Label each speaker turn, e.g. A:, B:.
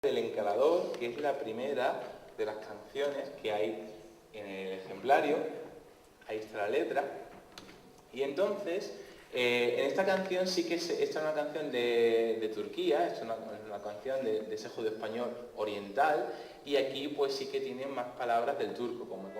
A: del encalador, que es la primera de las canciones que hay en el ejemplario. Ahí está la letra. Y entonces, en esta canción sí que esta es una canción de Turquía, es una canción de ese judeo español oriental, y aquí pues sí que tiene más palabras del turco, como he